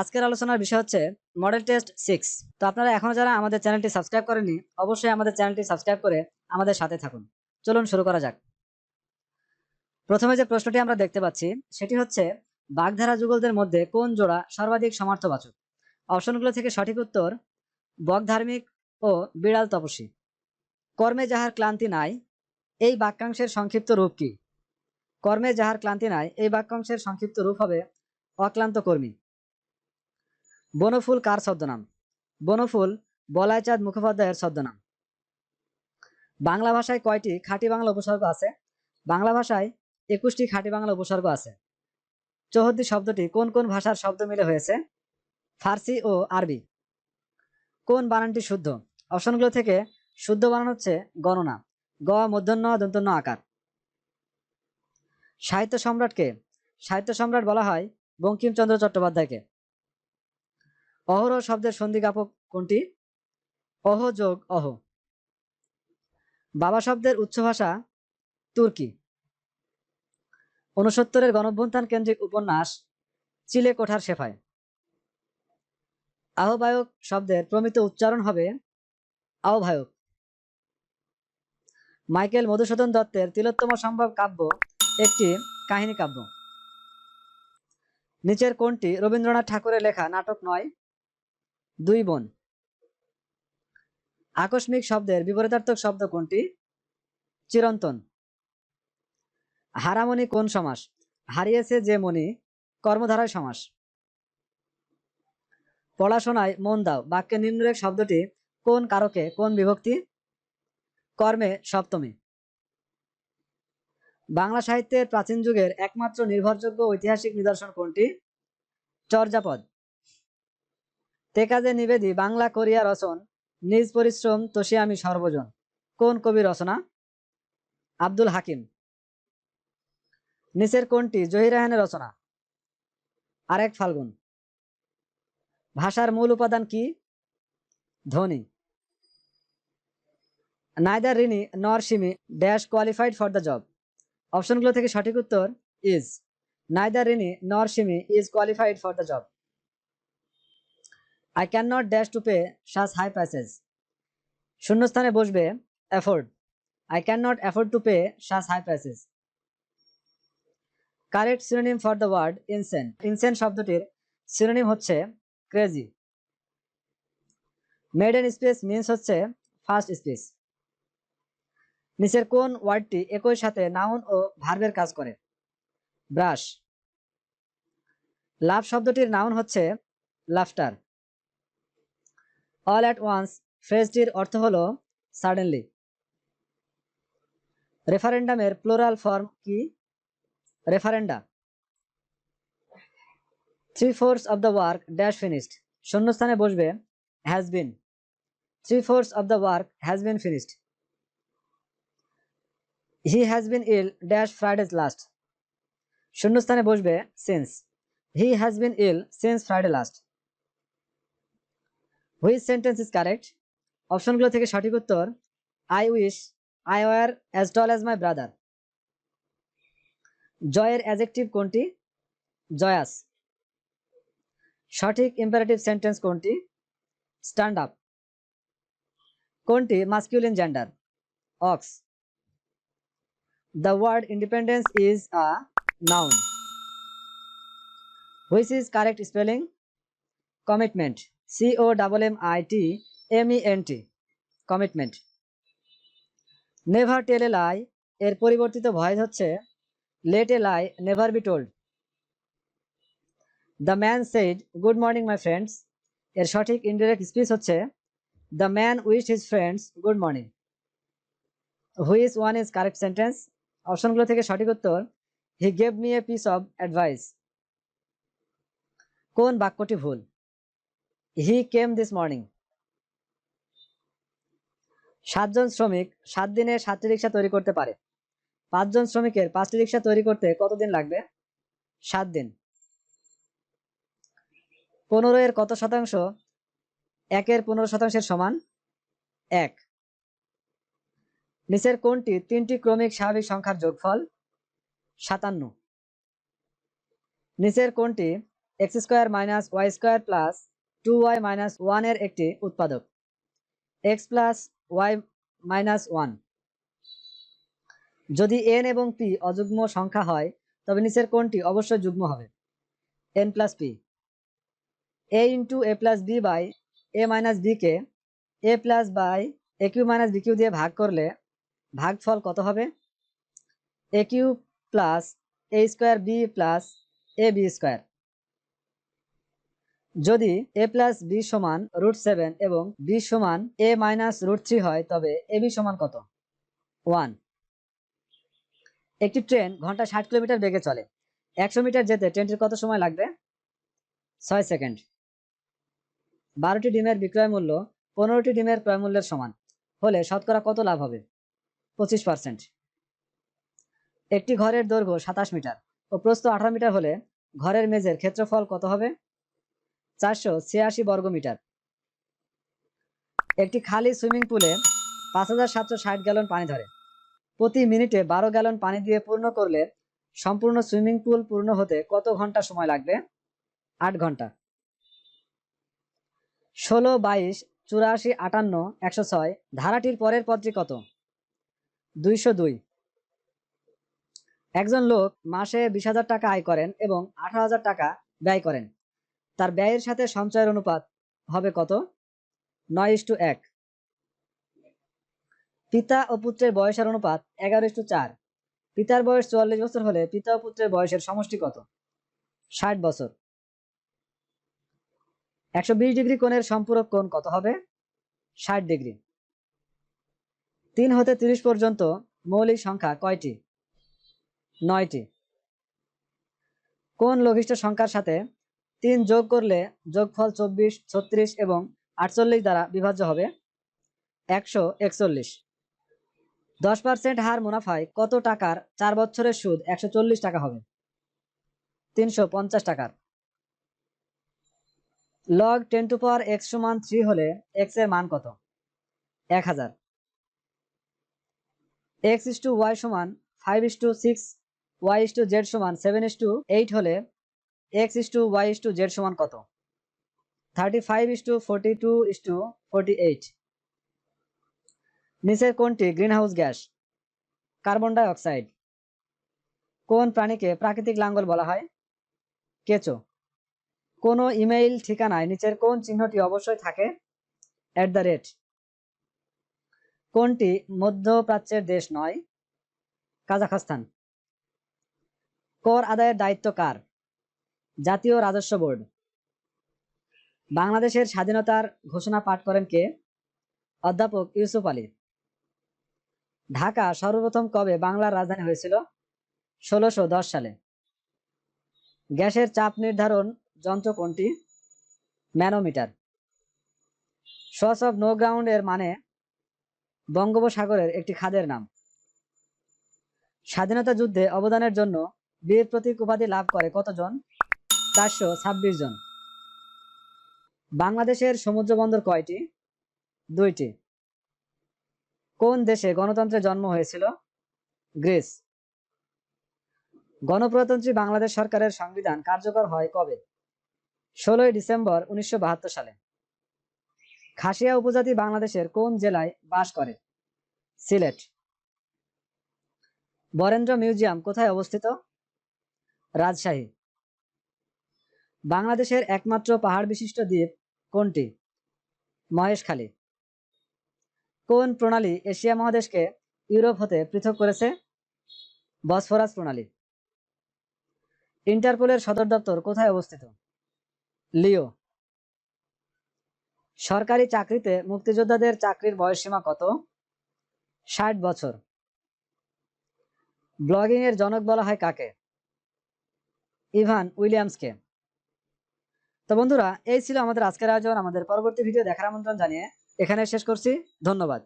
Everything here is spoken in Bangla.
আজকের আলোচনার বিষয় হচ্ছে মডেল টেস্ট 6। তো আপনারা এখনো যারা আমাদের চ্যানেলটি সাবস্ক্রাইব করেননি, অবশ্যই আমাদের চ্যানেলটি সাবস্ক্রাইব করে আমাদের সাথে থাকুন। চলুন শুরু করা যাক। প্রথমে যে প্রশ্নটি আমরা দেখতে পাচ্ছি সেটি হচ্ছে, বাগধারা যুগলদের মধ্যে কোন জোড়া সর্বাধিক সমার্থবাচক? অপশনগুলো থেকে সঠিক উত্তর বকধার্মিক ও বিড়াল তপস্বী। কর্মে যাহার ক্লান্তি নাই, এই বাক্যাংশের সংক্ষিপ্ত রূপ কি? কর্মে যাহার ক্লান্তি নাই, এই বাক্যাংশের সংক্ষিপ্ত রূপ হবে অক্লান্ত কর্মী। বনফুল কার ছদ্মনাম? বনফুল বলাইচাঁদ মুখোপাধ্যায়ের ছদ্মনাম। বাংলা ভাষায় কয়টি খাঁটি বাংলা উপসর্গ আছে? বাংলা ভাষায় 21টি খাঁটি বাংলা উপসর্গ আছে। চৌহদ্দি শব্দটি কোন কোন ভাষার শব্দ মিলে হয়েছে? ফার্সি ও আরবি। কোন বানানটি শুদ্ধ? অপশনগুলো থেকে শুদ্ধ বানান হচ্ছে গণনা, গ মূর্ধন্য দন্তন্য আকার। সাহিত্য সম্রাটকে? সাহিত্য সম্রাট বলা হয় বঙ্কিমচন্দ্র চট্টোপাধ্যায়কে। অহরহ শব্দের সন্ধি জ্ঞাপক কোনটি? অহ যোগ অহ। বাবা শব্দের উচ্চ ভাষা তুর্কি। 69-এর গণঅভ্যুত্থান কেন্দ্রিক উপন্যাস চিলে কোঠার সেফায়। আহ্বায়ক শব্দের প্রমিত উচ্চারণ হবে আহ্বায়ক। মাইকেল মধুসূদন দত্তের তিলোত্তম সম্ভব কাব্য একটি কাহিনী কাব্য। নিচের কোনটি রবীন্দ্রনাথ ঠাকুরের লেখা নাটক নয়? দুই বোন। আকস্মিক শব্দের বিপরীতার্থক শব্দ কোনটি? চিরন্তন। হারামণি কোন সমাস? হারিয়েছে যে মণি কর্মধারায় সমাস। পড়াশোনায় মন দাও বাক্যে নিম্নরেখ শব্দটি কোন কারকে কোন বিভক্তি? কর্মে সপ্তমী। বাংলা সাহিত্যের প্রাচীন যুগের একমাত্র নির্ভরযোগ্য ঐতিহাসিক নিদর্শন কোনটি? চর্যাপদ। তে কাজে নিবেদি বাংলা করিয়া রচন, নিজ পরিশ্রম তোষি আমি সর্বজন। কোন কবি রচনা? আব্দুল হাকিম। নিচের কোনটি জহির রায়হানের রচনা? আরেক ফাল্গুন। ভাষার মূল উপাদান কি? ধ্বনি। Neither Rini nor Simi dash qualified for the job. অপশনগুলো থেকে সঠিক উত্তর is. Neither Rini nor Simi is qualified for the job. I can not dash to pay such high prices. শূন্যস্থানে বসবে afford. I can not afford to pay such high prices. Correct synonym for the word insane. Insane শব্দটির সিনোনিম হচ্ছে ক্রেজি। মেডেন স্পেস মিন্স হচ্ছে ফার্স্ট স্পেস। নিচের কোন ওয়ার্ডটি একই সাথে নাউন ও ভার্বের কাজ করে? ব্রাশ। লাভ শব্দটির নাউন হচ্ছে লাফটার। অল অ্যাট ওয়ান্স ফ্রেজটির অর্থ হলো সাডেনলি। রেফারেন্ডামের প্লুরাল ফর্ম কি? Referenda. 3/4 of the work dash finished. শূন্যস্থানে বসবে has been. 3/4 of the work has been finished. He has been ill dash Fridays last. শূন্যস্থানে বসবে since. He has been ill since Friday last. Which sentence is correct? অপশনগুলো থেকে সঠিক উত্তর I wish I were as tall as my brother. জয়ের অ্যাডজেক্টিভ কোনটি? জয়াস। সঠিক ইম্পারেটিভ সেন্টেন্স কোনটি? Stand up. কোনটি masculine gender? Ox. The word independence is a noun. Which is correct spelling? Commitment. COMMITMENT। Commitment. Never tell a lie এর পরিবর্তিত ভয়েস হচ্ছে let a lie never be told. The man said good morning my friends এর সঠিক ইনডিরেক্ট স্পিচ হচ্ছে the man wished his friends good morning. Which one is correct sentence? অপশনগুলো থেকে সঠিক উত্তর he gave me a piece of advice. কোন বাক্যটি ভুল? হি কেম দিস মর্নিং। 7 জন শ্রমিক 7 দিনে 7টি রিক্সা তৈরি করতে পারে। 5 জন শ্রমিকের 5টি রিক্সা তৈরি করতে কতদিন লাগবে? 7 দিন। 15 এর কত শতাংশ 1 এর 15% সমান? 1। নিচের কোনটি 3টি ক্রমিক স্বাভাবিক সংখ্যার যোগফল? 57। নিচের কোনটি x square minus y square plus 2y minus 1 এর একটি উৎপাদক, এক্স প্লাস ওয়াই মাইনাস 1। যদি n এবং p অযুগ্ম সংখ্যা হয় তবে নিচের কোনটি অবশ্যই যুগ্ম হবে? n plus p। a into a plus b by a minus b কে a plus by a cube minus b cube দিয়ে ভাগ করলে ভাগফল কত হবে? a cube plus a square b plus a b square. যদি a প্লাস b সমান √7 এবং b সমান a মাইনাস √3 হয় তবে ab সমান কত? 1। একটি ট্রেন ঘন্টায় 60 কিলোমিটার বেগে চলে। 100 মিটার যেতে ট্রেনটির কত সময় লাগবে? 6 সেকেন্ড। 12টি ডিমের বিক্রয় মূল্য 15টি ডিমের ক্রয় মূল্যের সমান হলে শতকরা কত লাভ হবে? 25%। একটি ঘরের দৈর্ঘ্য 27 মিটার ও প্রস্থ 18 মিটার হলে ঘরের মেঝের ক্ষেত্রফল কত হবে? 486 বর্গ মিটার। একটি খালি সুইমিং পুলে 5760 গ্যালন পানি ধরে। প্রতি মিনিটে 12 গ্যালন পানি দিয়ে পূর্ণ করলে সম্পূর্ণ সুইমিং পুল পূর্ণ হতে কত ঘন্টা সময় লাগবে? 8 ঘন্টা। 16, 22, 84, 58, 106 ধারাটির পরের পদটি কত? 202। একজন লোক মাসে 20,000 টাকা আয় করেন এবং 18,000 টাকা ব্যয় করেন। তার ব্যয়ের সাথে সঞ্চয়ের অনুপাত হবে কত? 9:1। পিতা ও পুত্রের বয়সের অনুপাত 11:4। পিতার বয়স 44 বছর হলে পিতা ও পুত্রের বয়সের সমষ্টি কত? 60 বছর। 120 ডিগ্রি কোণের সম্পূরক কোণ কত হবে? 60 ডিগ্রি। 3 হতে 30 পর্যন্ত মৌলিক সংখ্যা কয়টি? 9টি। কোন লঘিষ্ঠ সংখ্যার সাথে 3 যোগ করলে যোগফল 24, 36 এবং 48 দ্বারা বিভাজ্য হবে? 141। 10% হার মুনাফায় কত টাকার 4 বছরের সুদ 140 টাকা হবে? 350 টাকার। log 10 টু পাওয়ার x সমান 3 হলে x এর মান কত? 1000। x/y সমান 5:6, y/z সমান 7:8 হলে x/y/z সমান কত? 35:42:48। নিচের কোনটি greenhouse gas? Carbon die oxide. কোন প্রাণীকে প্রাকৃতিক লাঙ্গল বলা হয়? কেঁচো। কোন ইমেইল ঠিকানায় নিচের কোন চিহ্নটি অবশ্যই থাকে? @। কোনটি মধ্যপ্রাচ্যের দেশ নয়? কাজাখস্তান। কর আদায়ের দায়িত্ব কার? জাতীয় রাজস্ব বোর্ড। বাংলাদেশের স্বাধীনতার ঘোষণা পাঠ করেন কে? অধ্যাপক ইউসুফ আলী। ঢাকা সর্বপ্রথম কবে বাংলার রাজধানী হয়েছিল? 1610 সালে। গ্যাসের চাপ নির্ধারণ যন্ত্র কোনটি? Manometer. Swatch of no ground এর মানে বঙ্গোপসাগরের একটি খাদের নাম। স্বাধীনতা যুদ্ধে অবদানের জন্য বীর প্রতীক উপাধি লাভ করে কতজন? 426 জন। বাংলাদেশের সমুদ্র বন্দর কয়টি? 2টি। কোন দেশে গণতন্ত্রের জন্ম হয়েছিল? গ্রিস। গণপ্রজাতন্ত্রী বাংলাদেশ সরকারের সংবিধান কার্যকর হয় কবে? 16 ডিসেম্বর 1972 সালে। খাসিয়া উপজাতি বাংলাদেশের কোন জেলায় বাস করে? সিলেট। বরেন্দ্র মিউজিয়াম কোথায় অবস্থিত? রাজশাহী। বাংলাদেশের একমাত্র পাহাড় বিশিষ্ট দ্বীপ কোনটি? মহেশখালী। কোন প্রণালী এশিয়া মহাদেশকে ইউরোপ হতে পৃথক করেছে? বসফরাস প্রণালী। ইন্টারপোলের সদর দপ্তর কোথায় অবস্থিত? লিও। সরকারি চাকরিতে মুক্তিযোদ্ধাদের চাকরির বয়সসীমা কত? 60 বছর। ব্লগিং এর জনক বলা হয় কাকে? ইভান উইলিয়ামসকে। তো বন্ধুরা, এই ছিল আমাদের আজকের আয়োজন। আমাদের পরবর্তী ভিডিও দেখার আমন্ত্রণ জানিয়ে এখানে শেষ করছি। ধন্যবাদ।